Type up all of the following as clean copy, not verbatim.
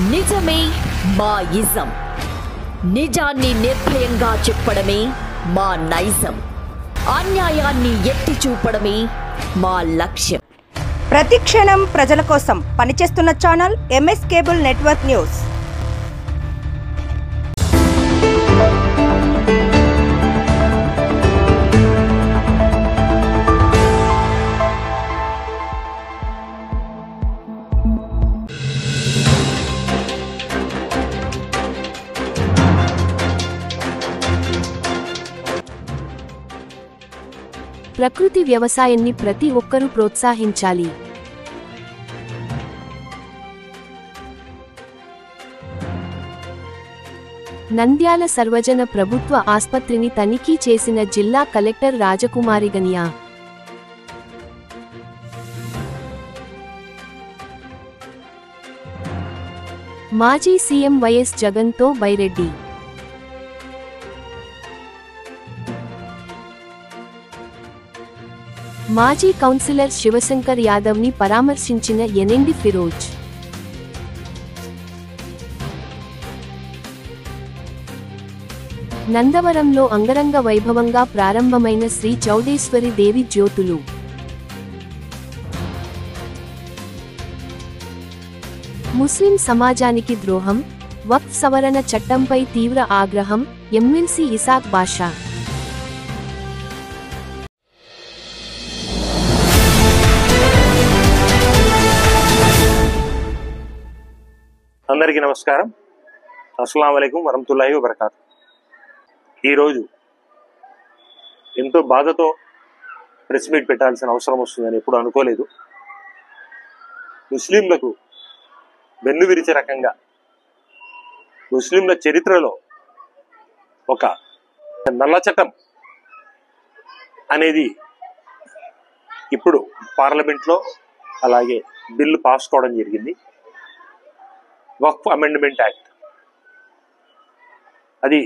నిజమే మా ఇజం. నిజాన్ని నిర్భయంగా చెప్పడమే మా నైజం. అన్యాయాన్ని ఎత్తి చూపడమే మా లక్ష్యం. ప్రతి క్షణం ప్రజల కోసం పనిచేస్తున్న channel MS cable network news. ప్రకృతి వ్యవసాయాన్ని ప్రతి ఒక్కరూ ప్రోత్సహించాలి. నంద్యాల సర్వజన ప్రభుత్వ ఆస్పత్రిని తనిఖీ చేసిన జిల్లా కలెక్టర్ రాజకుమారి గనియా. మాజీ సీఎం వైఎస్ జగన్తో బైరెడ్డి. మాజీ కౌన్సిలర్ శివశంకర్ యాదవ్ని పరామర్శించిన ఎన్ఎండి ఫిరోజ్. నందవరంలో అంగరంగ వైభవంగా ప్రారంభమైన శ్రీ చౌడేశ్వరి దేవి జ్యోతులు. ముస్లిం సమాజానికి ద్రోహం, వక్ఫ్ సవరణ చట్టంపై తీవ్ర ఆగ్రహం, ఎమ్మెల్సీ ఇసాక్ బాషా. అందరికీ నమస్కారం. అస్సలాము అలైకుం వరహ్మతుల్లాహి వబరకాతుహు. ఈరోజు ఎంతో బాధతో ప్రెస్ మీట్ పెట్టాల్సిన అవసరం వస్తుందని ఎప్పుడు అనుకోలేదు. ముస్లింలకు వెన్ను విరిచే రకంగా ముస్లింల చరిత్రలో ఒక నల్ల చట్టం అనేది ఇప్పుడు పార్లమెంట్లో అలాగే బిల్లు పాస్ కావడం జరిగింది. వక్ఫ్ అమెండ్మెంట్ యాక్ట్. అది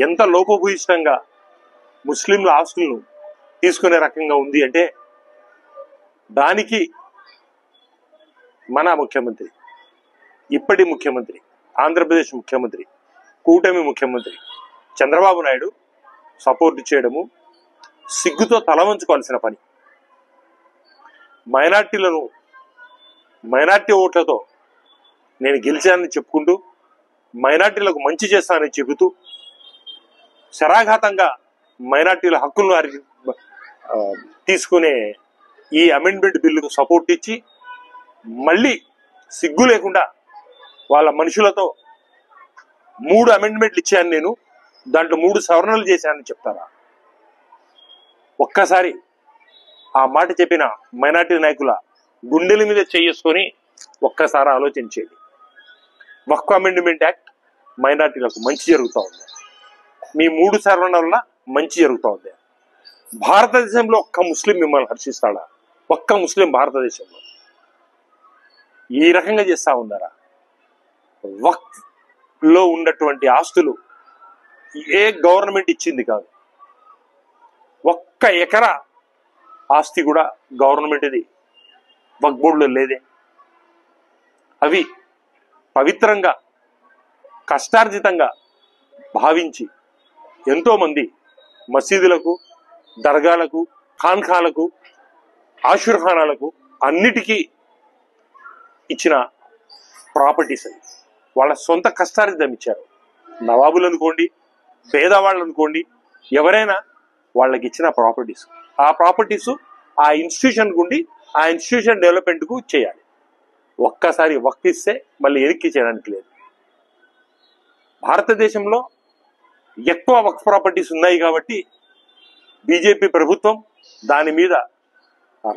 ఎంత లోపభూయిష్టంగా ముస్లింల ఆస్తులను తీసుకునే రకంగా ఉంది అంటే దానికి మన ముఖ్యమంత్రి, ఇప్పటి ముఖ్యమంత్రి, ఆంధ్రప్రదేశ్ ముఖ్యమంత్రి, కూటమి ముఖ్యమంత్రి చంద్రబాబు నాయుడు సపోర్ట్ చేయడము సిగ్గుతో తలవంచుకోవాల్సిన పని. మైనార్టీ ఓట్లతో నేను గెలిచానని చెప్పుకుంటూ మైనార్టీలకు మంచి చేస్తానని చెబుతూ శరాఘాతంగా మైనార్టీల హక్కులను తీసుకునే ఈ అమెండ్మెంట్ బిల్లుకు సపోర్ట్ ఇచ్చి మళ్ళీ సిగ్గు లేకుండా వాళ్ళ మనుషులతో 3 అమెండ్మెంట్లు ఇచ్చాను నేను, దాంట్లో 3 సవరణలు చేశానని చెప్తారా? ఒక్కసారి ఆ మాట చెప్పిన మైనార్టీ నాయకుల గుండెల మీద చేసుకొని ఒక్కసారి ఆలోచించేది. వక్ఫ్ అమెండ్మెంట్ యాక్ట్ మైనార్టీలకు మంచి జరుగుతూ ఉంది. మీ 3 సవరణ వల్ల మంచి జరుగుతూ ఉంది. భారతదేశంలో ఒక్క ముస్లిం మిమ్మల్ని హర్షిస్తాడా? ఒక్క ముస్లిం భారతదేశంలో ఈ రకంగా చేస్తా ఉన్నారా? వక్ఫ్ లో ఉన్నటువంటి ఆస్తులు ఏ గవర్నమెంట్ ఇచ్చింది కాదు. ఒక్క ఎకరా ఆస్తి కూడా గవర్నమెంట్ది వక్ఫ్ బోర్డులో లేదే. అవి పవిత్రంగా కష్టార్జితంగా భావించి ఎంతోమంది మసీదులకు, దర్గాలకు, ఖాన్ఖాలకు, ఆషుర్ఖానాలకు అన్నిటికీ ఇచ్చిన ప్రాపర్టీస్ అవి. వాళ్ళ సొంత కష్టార్జితం ఇచ్చారు. నవాబులు అనుకోండి, పేదవాళ్ళు అనుకోండి, ఎవరైనా వాళ్ళకి ఇచ్చిన ప్రాపర్టీస్. ఆ ప్రాపర్టీస్ ఆ ఇన్స్టిట్యూషన్ గుండి ఆ ఇన్స్టిట్యూషన్ డెవలప్మెంట్కు చేయాలి. ఒక్కసారి వక్ఫ్ ఇస్తే మళ్ళీ ఎరిక్కి చేయడానికి లేదు. భారతదేశంలో ఎక్కువ వక్ఫ్ ప్రాపర్టీస్ ఉన్నాయి కాబట్టి బీజేపీ ప్రభుత్వం దాని మీద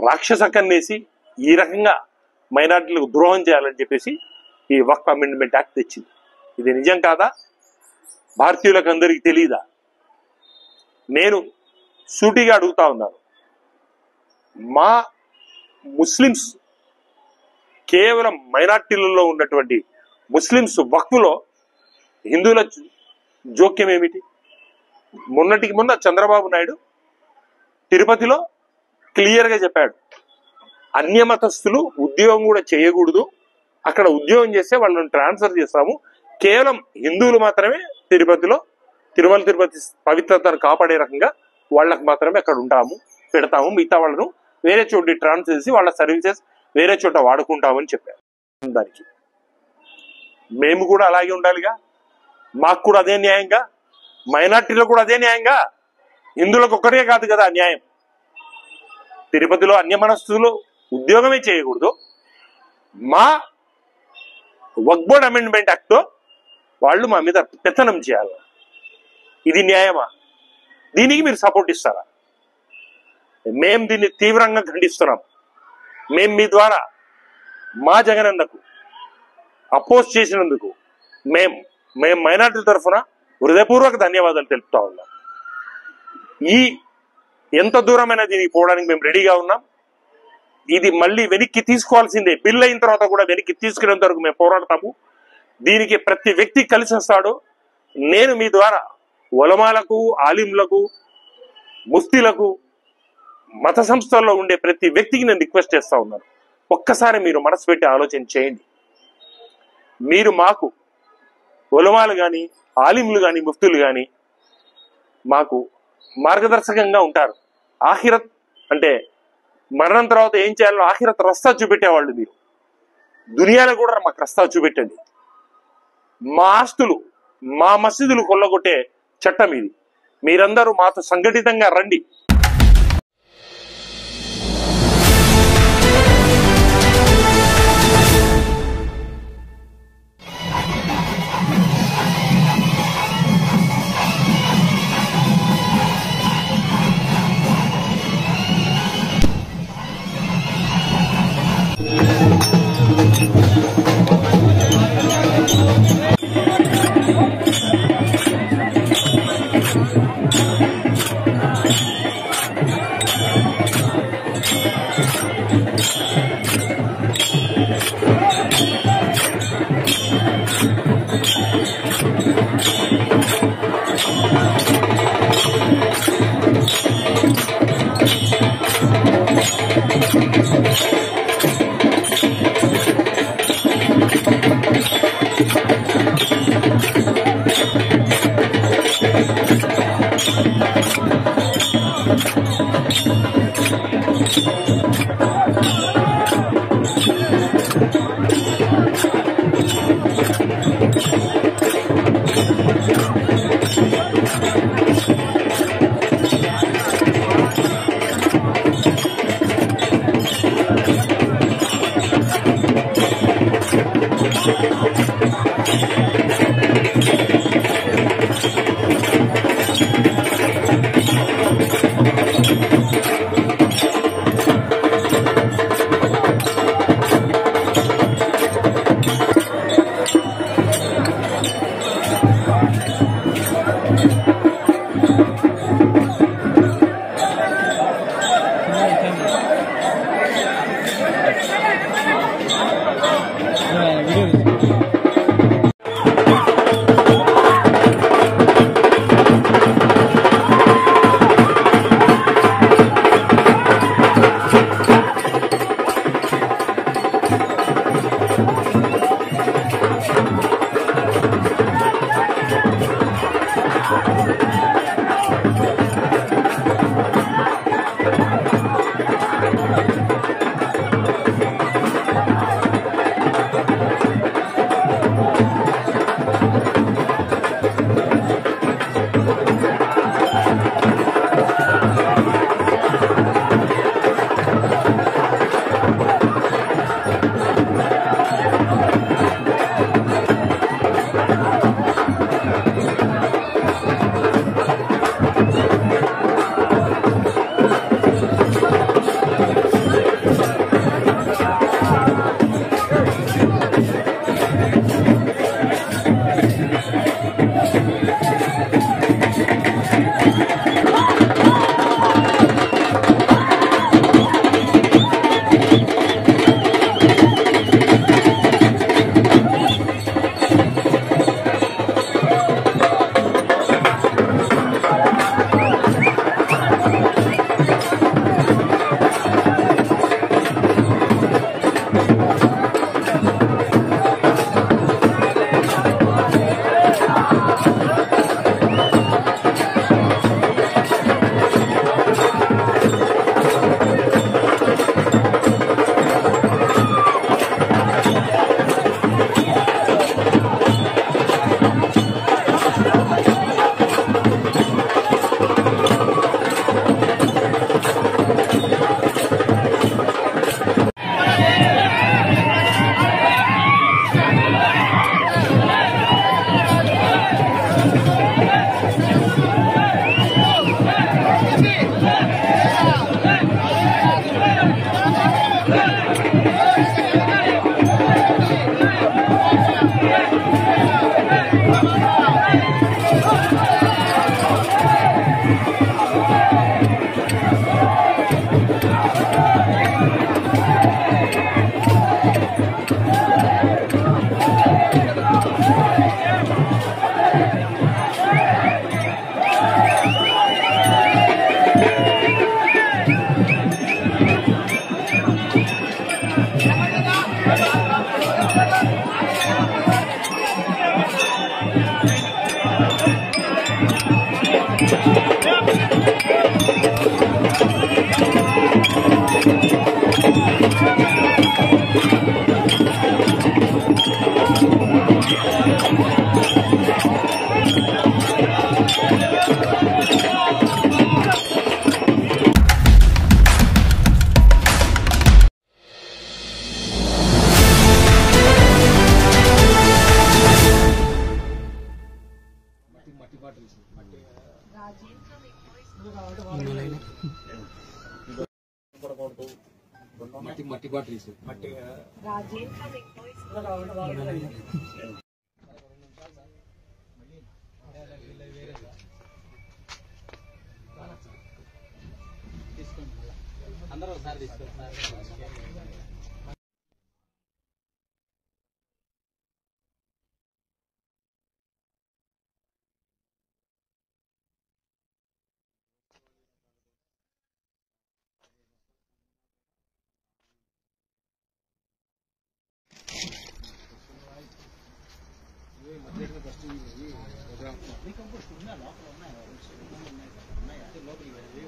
రాక్షస కన్నేసి ఈ రకంగా మైనార్టీలకు ద్రోహం చేయాలని చెప్పేసి ఈ వక్ఫ్ అమెండ్మెంట్ యాక్ట్ తెచ్చింది. ఇది నిజం కాదా? భారతీయులకు అందరికీ తెలియదా? నేను సూటిగా అడుగుతా ఉన్నాను. మా ముస్లిమ్స్, కేవలం మైనార్టీలలో ఉన్నటువంటి ముస్లిమ్స్ వక్ఫ్లో హిందువుల జోక్యం ఏమిటి? మొన్నటికి మొన్న చంద్రబాబు నాయుడు తిరుపతిలో క్లియర్గా చెప్పాడు, అన్యమతస్థులు ఉద్యోగం కూడా చేయకూడదు, అక్కడ ఉద్యోగం చేస్తే వాళ్ళని ట్రాన్స్ఫర్ చేస్తాము. కేవలం హిందువులు మాత్రమే తిరుపతిలో తిరుపతి పవిత్రతను కాపాడే రకంగా వాళ్ళకు మాత్రమే అక్కడ ఉంటాము, పెడతాము. మిగతా వాళ్ళను వేరే చోటి ట్రాన్స్ఫర్ చేసి వాళ్ళ సర్వీసెస్ వేరే చోట వాడుకుంటామని చెప్పారు. దానికి మేము కూడా అలాగే ఉండాలిగా, మాకు కూడా అదే న్యాయంగా, మైనార్టీలో కూడా అదే న్యాయంగా. హిందువులకు ఒక్కటే కాదు కదా న్యాయం. తిరుపతిలో అన్యమనస్సులు ఉద్యోగమే చేయకూడదు. మా వక్ఫ్ బోర్డ్ అమెండ్మెంట్ యాక్ట్ వాళ్ళు మా మీద పెత్తనం చేయాలి. ఇది న్యాయమా? దీనికి మీరు సపోర్ట్ ఇస్తారా? మేము దీన్ని తీవ్రంగా ఖండిస్తున్నాం. మేము మీ ద్వారా మా జగనన్నకు అపోజ్ చేసినందుకు మేము మైనార్టీ తరఫున హృదయపూర్వక ధన్యవాదాలు తెలుపుతా ఉన్నాం. ఈ ఎంత దూరమైనా దీనికి పోవడానికి మేము రెడీగా ఉన్నాం. ఇది మళ్ళీ వెనక్కి తీసుకోవాల్సిందే. బిల్ అయిన తర్వాత కూడా వెనక్కి తీసుకునేంత వరకు మేము పోరాడతాము. దీనికి ప్రతి వ్యక్తి కలిసి వస్తాడు. నేను మీ ద్వారా ఉలమాలకు, ఆలింలకు, ముఫ్తీలకు, మత సంస్థల్లో ఉండే ప్రతి వ్యక్తికి నేను రిక్వెస్ట్ చేస్తా ఉన్నాను, ఒక్కసారి మీరు మనసు పెట్టి ఆలోచన చేయండి. మీరు మాకు ఉలమాలు కానీ, ఆలింలు కానీ, ముఫ్తీలు కానీ మాకు మార్గదర్శకంగా ఉంటారు. ఆఖిరత్ అంటే మరణం తర్వాత ఏం చేయాలో ఆఖిరత్ రస్తా చూపెట్టేవాళ్ళు మీరు. దునియాలో కూడా మాకు రస్తా చూపెట్టండి. మా ఆస్తులు, మా మసీదులు కొల్లగొట్టే చట్టం ఇది. మీరందరూ మాతో సంఘటితంగా రండి. మట్టి బాటిల్స్ అందరూ ఒకసారి తీసుకోండి.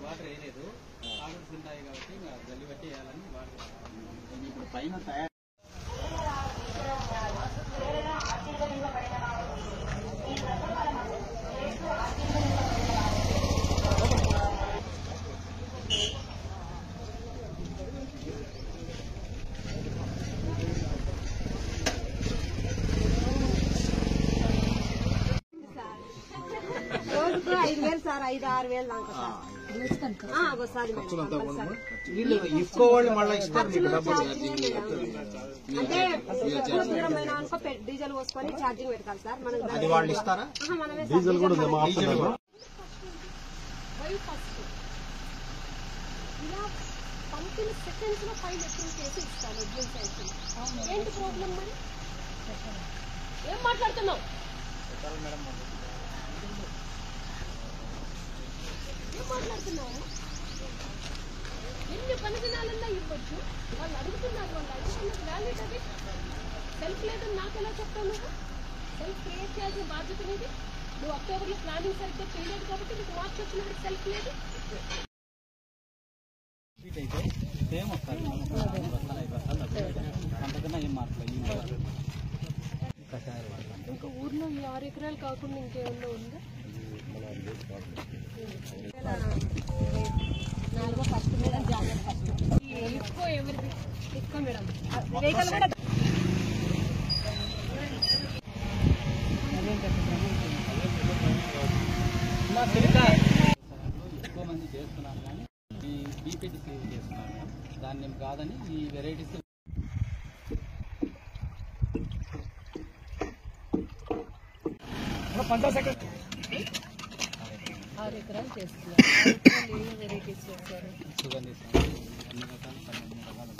వాటర్ వేయలేదు, ఆర్డర్స్ ఉన్నాయి కాబట్టి జల్లి బట్టి వేయాలని వాటర్ ఇప్పుడు పైన తయారు. రోజుకు 5,000 సార్, 5-6 వేలు దాకా సార్. ఇఫ్కో వాళ్ళు మళ్ళీ ఇస్తారు మీకు డబ్బులు. అంటే దూరమైన అనుకో డీజిల్ పోసుకొని ఛార్జింగ్ పెట్టాలి సార్. అది వాళ్ళు ఇస్తారా? డీజిల్ కూడా డీజిల్ కూడా ఇలా పంపిన సెకండ్స్ లో ఫైల్ అప్రూవ్ చేసి ఇస్తాను. ఏంటి ప్రాబ్లం మరి? ఏం మాట్లాడుతున్నావు? ఏం మాట్లాడుతున్నావు? ఎన్ని పని దినాలన్నా ఇవ్వచ్చు. వాళ్ళు అడుగుతున్నారు, వాళ్ళు అడుగుతున్నది వ్యాలిడ్. అది సెల్ఫ్ లేదని నాకు ఎలా చెప్తావు? నువ్వు సెల్ఫ్ క్రియేట్ చేయాల్సిన బాధ్యత నీది. నువ్వు అక్టోబర్లో ప్లానింగ్ సరిగ్గా చేయలేదు కాబట్టి నీకు మార్చి వచ్చినప్పుడు సెల్ఫ్ లేదు. సేమ్ వస్తారు అంతకన్నా ఏం మాట్లాడలేదు. ఇంకా ఊర్లో ఈ 6 ఎకరాలు కాకుండా ఇంకేమన్నా ఉందా? 4 ఫస్ట్ మేడం, జాగ్రత్త ఫస్ట్. ఎక్కువ ఎవరికి ఎక్కువ మేడం వెహికల్ కూడా ఎక్కువ మంది చేస్తున్నారు కానీ ఈ బీపీటీ సేవ్ చేస్తున్నారు. దాన్ని ఏం కాదని ఈ వెరైటీస్ 6 ఎకరాలు చేస్తున్నారు. ఏ వెరైటీస్ చేస్తారు? సుగంధి అన్ని రకాల 12 రకాల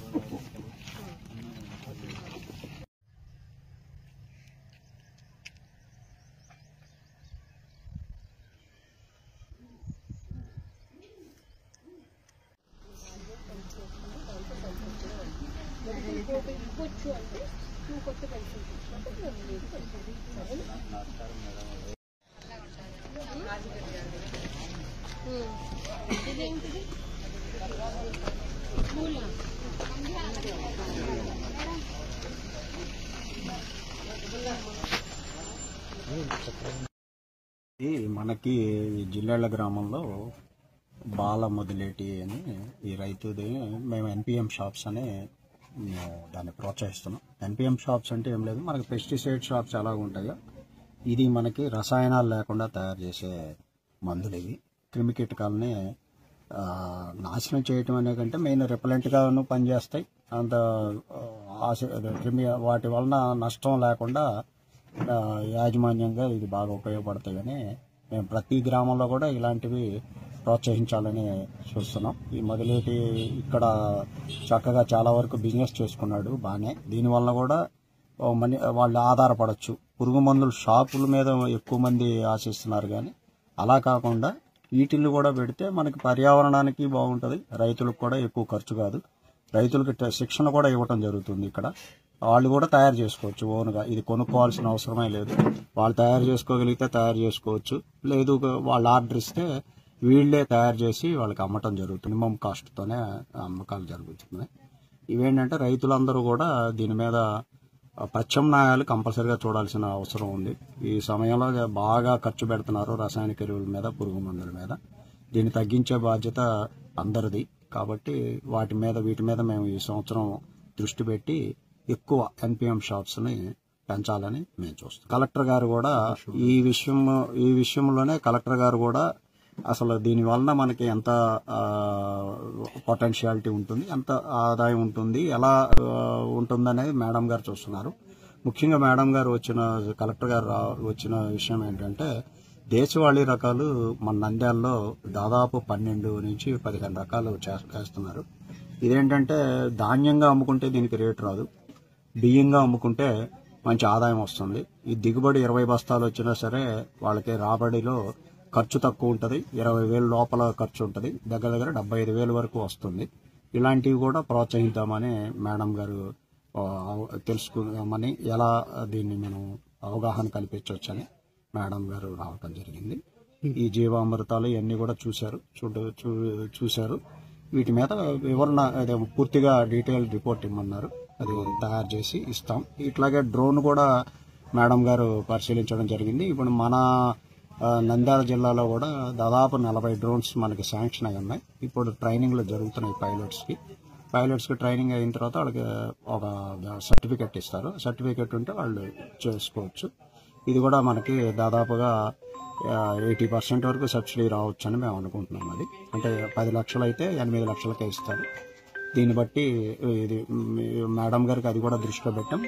గోదావరి ఇవ్వచ్చు అంటే నువ్వు కొత్త పెన్షన్ ఇదేంటిది? మనకి జిల్లాల గ్రామంలో బాల మొదలేటి అని ఈ రైతుది మేము ఎన్పిఎం షాప్స్ అని దాన్ని ప్రోత్సహిస్తున్నాం. ఎన్పిఎం షాప్స్ అంటే ఏం లేదు, మనకి పెస్టిసైడ్ షాప్స్ ఎలా ఉంటాయో ఇది మనకి రసాయనాలు లేకుండా తయారు చేసే మందులు. ఇవి క్రిమికీటకాలని నాశనం చేయటం అనే కంటే మెయిన్ రిపెలెంట్గాను పనిచేస్తాయి. అంత వాటి వలన నష్టం లేకుండా యాజమాన్యంగా ఇది బాగా ఉపయోగపడతాయని మేము ప్రతి గ్రామంలో కూడా ఇలాంటివి ప్రోత్సహించాలని చూస్తున్నాం. ఈ మొదలేటి ఇక్కడ చక్కగా చాలా వరకు బిజినెస్ చేసుకున్నాడు బాగానే. దీనివల్ల కూడా వాళ్ళు ఆధారపడవచ్చు. పురుగు మందుల షాపుల మీద ఎక్కువ మంది ఆశిస్తున్నారు, కానీ అలా కాకుండా వీటిల్ని కూడా పెడితే మనకి పర్యావరణానికి బాగుంటుంది, రైతులకు కూడా ఎక్కువ ఖర్చు కాదు. రైతులకి శిక్షణ కూడా ఇవ్వటం జరుగుతుంది. ఇక్కడ వాళ్ళు కూడా తయారు చేసుకోవచ్చు ఓన్గా. ఇది కొనుక్కోవాల్సిన అవసరమే లేదు. వాళ్ళు తయారు చేసుకోగలిగితే తయారు చేసుకోవచ్చు, లేదు వాళ్ళు ఆర్డర్ ఇస్తే వీళ్ళే తయారు చేసి వాళ్ళకి అమ్మటం జరుగుతుంది. మినిమం కాస్ట్తోనే అమ్మకాలు జరుగుతున్నాయి. ఇవేంటంటే రైతులందరూ కూడా దీని మీద ప్రత్యామ్నాయాలు కంపల్సరీగా చూడాల్సిన అవసరం ఉంది. ఈ సమయంలో బాగా ఖర్చు పెడుతున్నారు రసాయనిక ఎరువుల మీద, పురుగు మందుల మీద. దీన్ని తగ్గించే బాధ్యత అందరిది. కాబట్టి వీటి మీద మేము ఈ సంవత్సరం దృష్టి పెట్టి ఎక్కువ ఎన్పిఎం షాప్స్ ని పెంచాలని మేము చూస్తాం. కలెక్టర్ గారు కూడా ఈ విషయంలోనే కలెక్టర్ గారు కూడా అసలు దీనివలన మనకి ఎంత పొటెన్షియాలిటీ ఉంటుంది, ఎంత ఆదాయం ఉంటుంది, ఎలా ఉంటుందనేది మేడం గారు చూస్తున్నారు. ముఖ్యంగా మేడం గారు కలెక్టర్ గారు వచ్చిన విషయం ఏంటంటే దేశవాళీ రకాలు మన నంద్యాలలో దాదాపు 12 నుంచి 15 రకాలు చేస్తున్నారు. ఇదేంటంటే ధాన్యంగా అమ్ముకుంటే దీనికి రేటు రాదు, బియ్యంగా అమ్ముకుంటే మంచి ఆదాయం వస్తుంది. ఈ దిగుబడి 20 బస్తాలు వచ్చినా సరే వాళ్ళకి రాబడిలో ఖర్చు తక్కువ ఉంటుంది, 20,000 లోపల ఖర్చు ఉంటుంది, దగ్గర 75,000 వరకు వస్తుంది. ఇలాంటివి కూడా ప్రోత్సహిద్దామని మేడం గారు తెలుసుకుందామని, ఎలా దీన్ని మనం అవగాహన కల్పించవచ్చని మేడం గారు రావటం జరిగింది. ఈ జీవామృతాలు ఇవన్నీ కూడా చూశారు. వీటి మీద వివరణ పూర్తిగా డీటెయిల్ రిపోర్ట్ ఇమ్మన్నారు, అది తయారు చేసి ఇస్తాం. ఇట్లాగే డ్రోన్ కూడా మేడం గారు పరిశీలించడం జరిగింది. ఇప్పుడు మన నంద్యాల జిల్లాలో కూడా దాదాపు 40 డ్రోన్స్ మనకి శాంక్షన్ అయి ఉన్నాయి. ఇప్పుడు ట్రైనింగ్లు జరుగుతున్నాయి పైలట్స్కి ట్రైనింగ్ అయిన తర్వాత వాళ్ళకి ఒక సర్టిఫికెట్ ఇస్తారు. సర్టిఫికెట్ ఉంటే వాళ్ళు చేసుకోవచ్చు. ఇది కూడా మనకి దాదాపుగా 80% వరకు సబ్సిడీ రావచ్చని మేము అనుకుంటున్నాం. అది అంటే 10 లక్షలు అయితే 8 లక్షలకే ఇస్తారు. దీన్ని బట్టి ఇది మేడం గారికి అది కూడా దృష్టిలో పెట్టాం.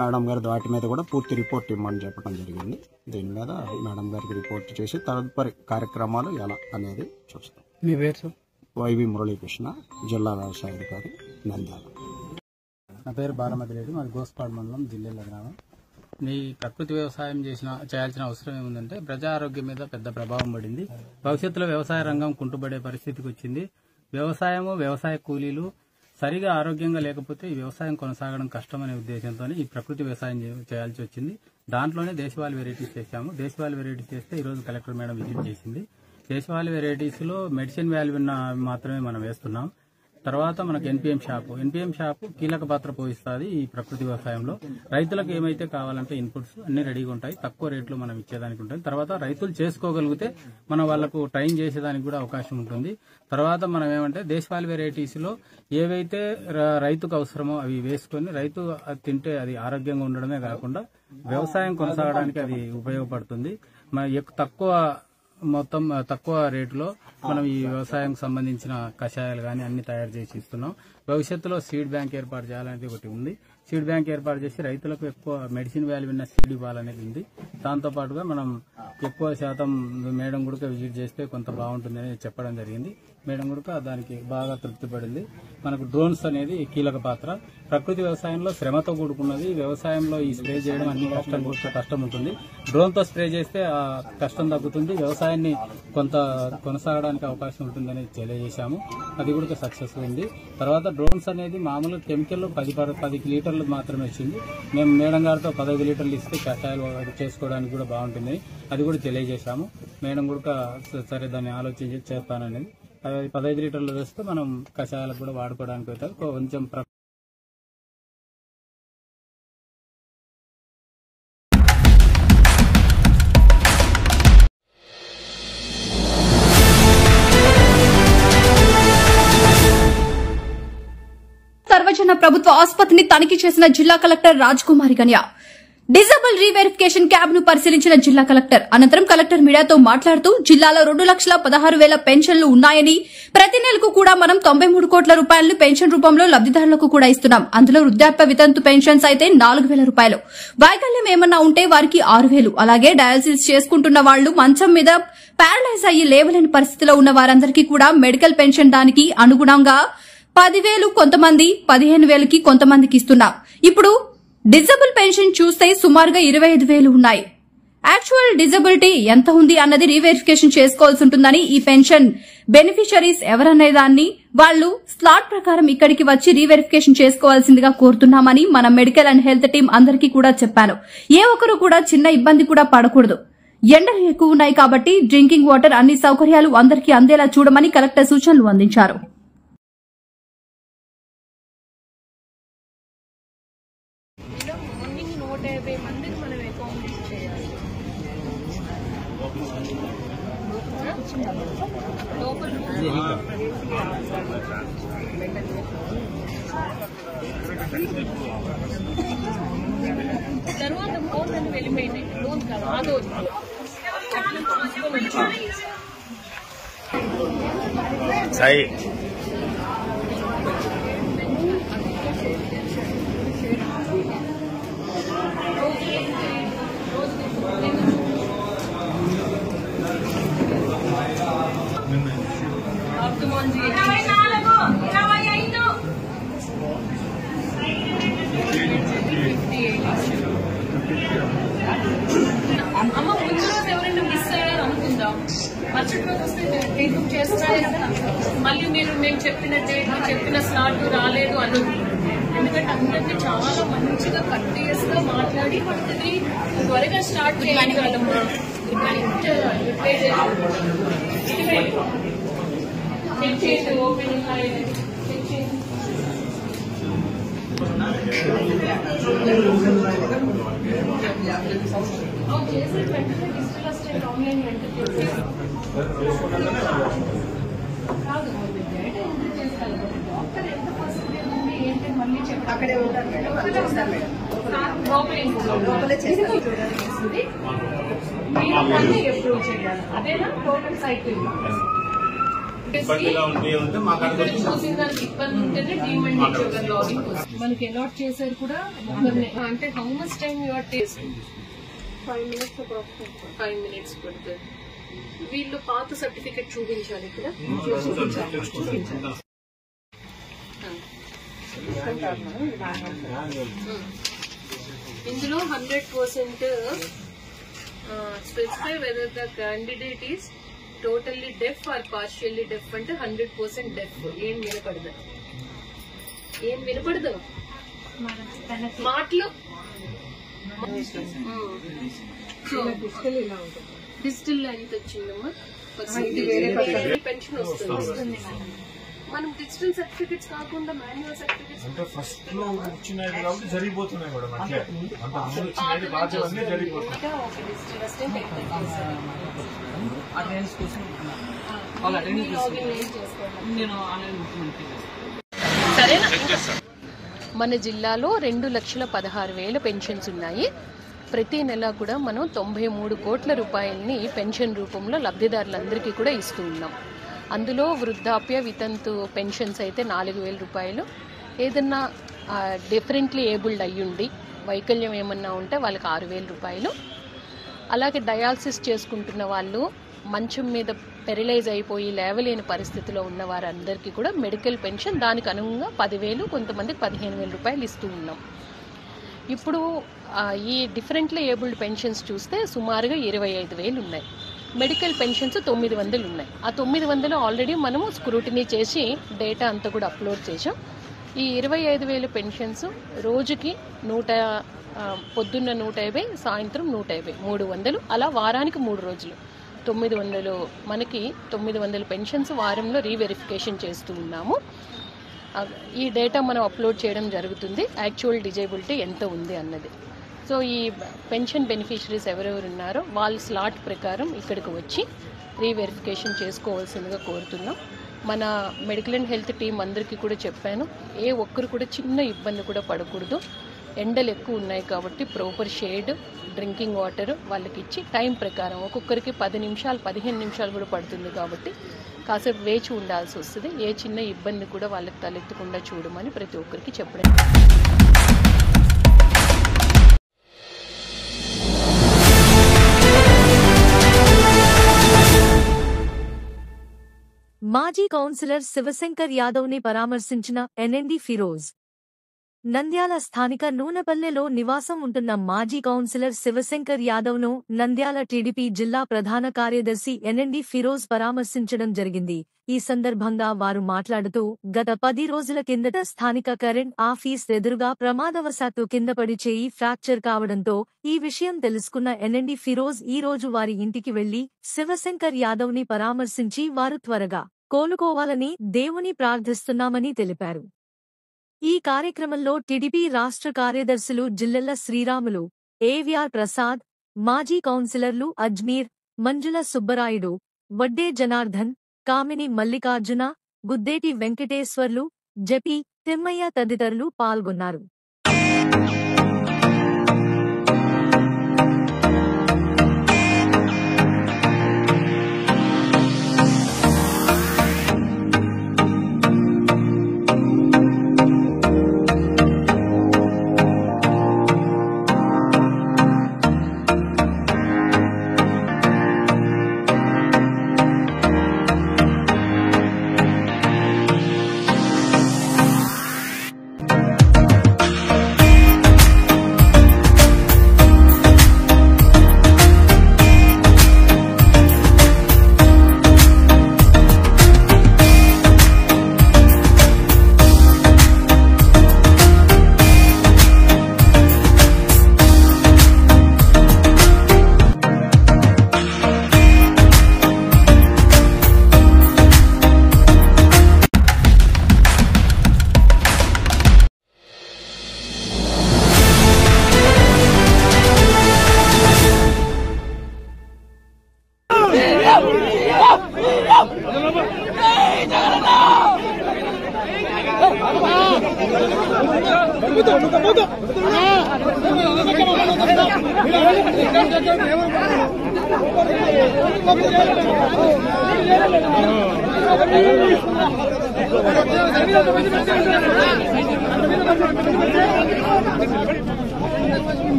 మేడం గారు వాటి మీద కూడా పూర్తి రిపోర్ట్ ఇవ్వమని చెప్పడం జరిగింది. దీని మీద మేడం గారికి రిపోర్ట్ చేసి తదుపరి కార్యక్రమాలు ఎలా అనేది చూస్తాం. మీ పేరు సార్? వైవి మురళీకృష్ణ, జిల్లా వ్యవసాయ అధికారి, నంద్యాల. నా పేరు బాలమతిరెడ్డి, మాది గోస్పాడు మండలం, జిల్లేల గ్రామం. ఈ ప్రకృతి వ్యవసాయం చేయాల్సిన అవసరం ఏముందంటే ప్రజా ఆరోగ్యం మీద పెద్ద ప్రభావం పడింది. భవిష్యత్తులో వ్యవసాయ రంగం కుంటుపడే పరిస్థితికి వచ్చింది. వ్యవసాయ కూలీలు సరిగా ఆరోగ్యంగా లేకపోతే ఈ వ్యవసాయం కొనసాగడం కష్టమనే ఉద్దేశంతో ఈ ప్రకృతి వ్యవసాయం చేయాల్సి వచ్చింది. దాంట్లోనే దేశవాళీ వెరైటీస్ చేశాము. దేశవాళీ వెరైటీస్ చేస్తే ఈరోజు కలెక్టర్ మేడం విజిట్ చేసింది. దేశవాళీ వెరైటీస్ లో మెడిసిన్ వాల్యూ ఉన్న మాత్రమే మనం వేస్తున్నాం. తర్వాత మనకు ఎన్పిఎం షాపు కీలక పాత్ర పోషిస్తుంది ఈ ప్రకృతి వ్యవసాయంలో. రైతులకు ఏమైతే కావాలంటే ఇన్పుట్స్ అన్ని రెడీగా ఉంటాయి, తక్కువ రేట్లో మనం ఇచ్చేదానికి ఉంటుంది. తర్వాత రైతులు చేసుకోగలిగితే మనం వాళ్లకు ట్రైన్ చేసేదానికి కూడా అవకాశం ఉంటుంది. తర్వాత మనం ఏమంటే దేశవాళీ వెరైటీస్ లో ఏవైతే రైతుకు అవసరమో అవి వేసుకొని రైతు తింటే అది ఆరోగ్యంగా ఉండడమే కాకుండా వ్యవసాయం కొనసాగడానికి అది ఉపయోగపడుతుంది. తక్కువ రేటులో మనం ఈ వ్యవసాయం సంబంధించిన కషాయాలు కానీ అన్ని తయారు చేసి ఇస్తున్నాం. భవిష్యత్తులో సీడ్ బ్యాంక్ ఏర్పాటు చేయాలనేది ఒకటి ఉంది. సీడ్ బ్యాంక్ ఏర్పాటు చేసి రైతులకు ఎక్కువ మెడిసిన్ వాల్యూ ఉన్న సీడ్ ఇవ్వాలనేది ఉంది. దాంతో పాటుగా మనం ఎక్కువ శాతం మేడం కూడా విజిట్ చేస్తే కొంత బాగుంటుందని చెప్పడం జరిగింది. మేడం కూడా దానికి బాగా తృప్తి పడింది. మనకు డ్రోన్స్ అనేది కీలక పాత్ర. ప్రకృతి వ్యవసాయంలో శ్రమతో కూడుకున్నది. వ్యవసాయంలో ఈ స్ప్రే చేయడం అన్ని కష్టం ఉంటుంది. డ్రోన్ తో స్ప్రే చేస్తే ఆ కష్టం తగ్గుతుంది, వ్యవసాయాన్ని కొంత కొనసాగడానికి అవకాశం ఉంటుందని తెలియజేశాము. అది కూడా సక్సెస్ ఉంది. తర్వాత డ్రోన్స్ అనేది మామూలు కెమికల్ 10 లీటర్లు మాత్రమే వచ్చింది. మేము మేడం గారితో 15 లీటర్లు ఇస్తే కషాయాలు చేసుకోవడానికి కూడా బాగుంటుంది, అది కూడా తెలియజేశాము. మేడం కూడా సరే దాన్ని ఆలోచించి చేస్తాననేది. 15 లీటర్లు వేస్తే మనం కషాయాలకు కూడా వాడుకోవడానికి అవుతుంది. కొంచెం సర్వజన ప్రభుత్వ ఆసుపత్రిని తనిఖీ చేసిన జిల్లా కలెక్టర్ రాజ్ కుమారి గనియా. డిజబుల్ రీవెరిఫికేషన్ క్యాబ్ ను పరిశీలించిన జిల్లా కలెక్టర్ అనంతరం కలెక్టర్ మీడియాతో మాట్లాడుతూ జిల్లాలో 2,16,000 పెన్షన్లు ఉన్నాయని, ప్రతి నెలకు కూడా మనం 93 కోట్ల రూపాయలను పెన్షన్ రూపంలో లబ్దిదారులకు కూడా ఇస్తున్నాం. అందులో వృద్ధాప్య వితంతు పెన్షన్స్ అయితే 4,000 రూపాయలు, వైకల్యం ఏమన్నా ఉంటే వారికి 6,000, అలాగే డయాలసిస్ చేసుకుంటున్న వాళ్లు మంచం మీద పారలైజ్ అయ్యి లేవలేని పరిస్థితిలో ఉన్న వారందరికీ కూడా మెడికల్ పెన్షన్ దానికి అనుగుణంగా 10,000, కొంతమంది 15,000కి కొంతమందికి ఇస్తున్నాం. ఇప్పుడు డిజబుల్ పెన్షన్ చూస్తే సుమారుగా 25,000 ఉన్నాయి. యాక్చువల్ డిజబిలిటీ ఎంత ఉంది అన్నది రీవెరిఫికేషన్ చేసుకోవాల్సి ఉంటుందని, ఈ పెన్షన్ బెనిఫిషరీస్ ఎవరనే దాన్ని వాళ్లు స్లాట్ ప్రకారం ఇక్కడికి వచ్చి రీవెరిఫికేషన్ చేసుకోవాల్సిందిగా కోరుతున్నామని మన మెడికల్ అండ్ హెల్త్ టీం అందరికీ కూడా చెప్పాను. ఏ ఒక్కరు కూడా చిన్న ఇబ్బంది కూడా పడకూడదు. ఎండలు ఎక్కువ ఉన్నాయి కాబట్టి డ్రింకింగ్ వాటర్ అన్ని సౌకర్యాలు అందరికీ అందేలా చూడమని కలెక్టర్ సూచనలు అందించారు. తర్వాత ఫోన్ వెళ్ళిపోయినాయి, లోన్ కాదు. సాయి అమ్మ ముందు రోజు ఎవరైనా మిస్ అయ్యారు అనుకుందాం, మరుసటి రోజు వస్తే టేకప్ చేస్తారే కదా. మళ్ళీ మేము చెప్పిన డేట్ చెప్పిన స్లాట్ రాలేదు అన్నది. ఎందుకంటే అందరినీ చాలా మంచిగా కంటిన్యూస్ గా మాట్లాడి ఇది త్వరగా స్టార్ట్ చేయాలి కదమ్మా. ఓపెన్ చేసే వెంటనే డిజిటల్ అసిస్టెంట్ ఆన్లైన్ వెంటనే కాదు డేటా ఎంటర్ చేస్తారు. డాక్టర్ ఎంత పర్సెంటేజ్ ఉంది ఏంటి మళ్ళీ చెప్పి అక్కడే ఉంటారు మేడం. మీరు మళ్ళీ ఎప్పుడు చేయాలి అదేనా టోటల్ సైకిల్. చూసిన దానికి ఇబ్బంది ఉంటేనే డీమెంట్ లాగిన్ మనకి అలాట్ చేశారు కూడా. అంటే how much time your taste 5 minutes పడుతుంది. వీళ్ళు పాత సర్టిఫికెట్ చూపించాలి ఇక్కడ. ఇందులో 100% specify whether the candidate is totally deaf or partially deaf అంటే 100% డెఫ్. ఏం వినపడదు మాటలు. డిజిటల్ ఎంత వచ్చిందమ్మా పెన్షన్ వస్తుంది. మనం డిజిటల్ సర్టిఫికెట్స్ కాకుండా మాన్యువల్ సర్టిఫికెట్స్ అంటే ఫస్ట్ లో వచ్చినాయి కాబట్టి జరిగిపోతున్నాయి మేడం. అట్లే అంత అమలు వచ్చినాయి బాధ్యతనే జరిగిపోతుంది. ఒక డిజిటల్ అసిస్టెంట్ అటెండెన్స్ కోసం వాళ్ళ అటెండెన్స్ నేను ఆన్లైన్ సరేనా. మన జిల్లాలో 2,16,000 పెన్షన్స్ ఉన్నాయి. ప్రతి నెల కూడా మనం 93 కోట్ల రూపాయలని పెన్షన్ రూపంలో లబ్ధిదారులందరికీ కూడా ఇస్తూ ఉన్నాం. అందులో వృద్ధాప్య వితంతు పెన్షన్స్ అయితే 4,000 రూపాయలు. ఏదన్నా డిఫరెంట్లీ ఏబుల్డ్ అయ్యుండి వైకల్యం ఏమన్నా ఉంటే వాళ్ళకి 6,000 రూపాయలు. అలాగే డయాలసిస్ చేసుకుంటున్న వాళ్ళు, మంచం మీద పెరలైజ్ అయిపోయి లేవలేని పరిస్థితిలో ఉన్న వారందరికీ కూడా మెడికల్ పెన్షన్ దానికి అనుగుణంగా 10,000, కొంతమందికి 15,000 రూపాయలు ఇస్తూ ఉన్నాం. ఇప్పుడు ఈ డిఫరెంట్లీ ఏబుల్డ్ పెన్షన్స్ చూస్తే సుమారుగా 25,000 ఉన్నాయి. మెడికల్ పెన్షన్స్ 900 ఉన్నాయి. ఆ 900 ఆల్రెడీ మనము స్క్రూటినీ చేసి డేటా అంతా కూడా అప్లోడ్ చేసాం. ఈ 25,000 పెన్షన్స్ రోజుకి పొద్దున్న 150, సాయంత్రం 150, 300, అలా వారానికి 3 రోజులు 900. మనకి 900 పెన్షన్స్ వారంలో రీవెరిఫికేషన్ చేస్తూ ఉన్నాము. ఈ డేటా మనం అప్లోడ్ చేయడం జరుగుతుంది, యాక్చువల్ డిజేబిలిటీ ఎంత ఉంది అన్నది. సో ఈ పెన్షన్ బెనిఫిషరీస్ ఎవరెవరు ఉన్నారో వాళ్ళ స్లాట్ ప్రకారం ఇక్కడికి వచ్చి రీవెరిఫికేషన్ చేసుకోవాల్సిందిగా కోరుతున్నాం. మన మెడికల్ అండ్ హెల్త్ టీం అందరికీ కూడా చెప్పాను, ఏ ఒక్కరు కూడా చిన్న ఇబ్బంది కూడా పడకూడదు. ఎండలు ఎక్కువ ఉన్నాయి కాబట్టి ప్రాపర్ షేడ్, డ్రింకింగ్ వాటర్ వాళ్ళకి ఇచ్చి టైం ప్రకారం ఒక్కొక్కరికి 10 నిమిషాలు 15 నిమిషాలు కూడా పడుతుంది కాబట్టి కాసేపు వేచి ఉండాల్సి వస్తుంది. ఏ చిన్న ఇబ్బంది కూడా వాళ్ళకి తలెత్తకుండా చూడమని ప్రతి ఒక్కరికి చెప్పడం. మాజీ కౌన్సిలర్ శివశంకర్ యాదవ్ ని పరామర్శించిన ఎన్ఎండి ఫిరోజ్. నంద్యాల స్థానిక నూనెపల్లెలో నివాసం ఉంటున్న మాజీ కౌన్సిలర్ శివశంకర్ యాదవ్ ను నంద్యాల టీడీపీ జిల్లా ప్రధాన కార్యదర్శి ఎన్ఎండి ఫిరోజ్ పరామర్శించడం జరిగింది. ఈ సందర్భంగా వారు మాట్లాడుతూ, గత 10 రోజుల కిందట స్థానిక కరెంట్ ఆఫీస్ ఎదురుగా ప్రమాదవశాత్తు కిందపడి చేయి ఫ్రాక్చర్ కావడంతో ఈ విషయం తెలుసుకున్న ఎన్ఎండి ఫిరోజ్ ఈ రోజు వారి ఇంటికి వెళ్లి శివశంకర్ యాదవ్ ని పరామర్శించి వారు త్వరగా కోలుకోవాలని దేవుని ప్రార్థిస్తున్నామని తెలిపారు. ఈ కార్యక్రమంలో టీడీపీ రాష్ట్ర కార్యదర్శులు జిల్లెళ్ల శ్రీరాములు, ఏవిఆర్ ప్రసాద్, మాజీ కౌన్సిలర్లు అజ్మీర్, మంజుల సుబ్బరాయుడు, వడ్డే జనార్దన్, కామిని మల్లికార్జున, గుద్దేటి వెంకటేశ్వర్లు, జపి తిమ్మయ్య తదితరులు పాల్గొన్నారు.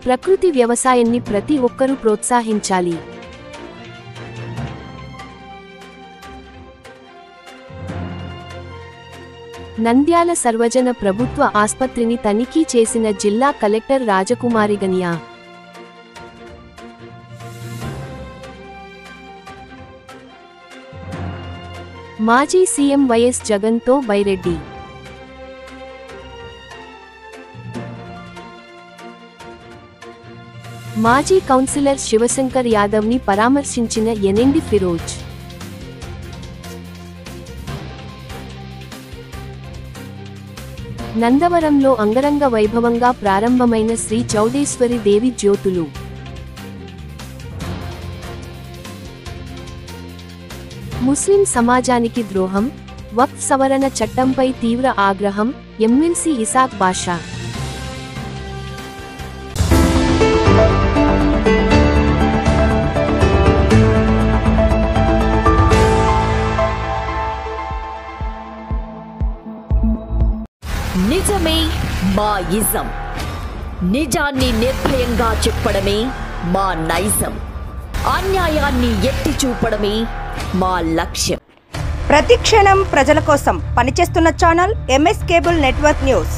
ప్రకృతి వ్యవసాయాన్ని ప్రతి ఒక్కరూ ప్రోత్సహించాలి. నంద్యాల సర్వజన ప్రభుత్వ ఆస్పత్రిని తనిఖీ చేసిన జిల్లా కలెక్టర్ రాజకుమారి గనియా. మాజీ సీఎం వైఎస్ జగన్తో బైరెడ్డి. మాజీ కౌన్సిలర్ శివశంకర్ యాదవ్ని పరామర్శించిన ఎన్ఎండి ఫిరోజ్. నందవరంలో అంగరంగ వైభవంగా ప్రారంభమైన శ్రీ చౌడేశ్వరి దేవి జ్యోతులు. ముస్లిం సమాజానికి ద్రోహం, వక్ఫ్ సవరణ చట్టంపై తీవ్ర ఆగ్రహం, ఎమ్మెల్సీ ఇసాక్ బాషా. నిజమే మా ఇజం. నిజాన్ని నిర్భయంగా చెప్పడమే మా నైజం. అన్యాయాన్ని ఎత్తి చూపడమే మా లక్ష్యం. ప్రతి క్షణం ప్రజల కోసం పనిచేస్తున్న channel MS cable network news.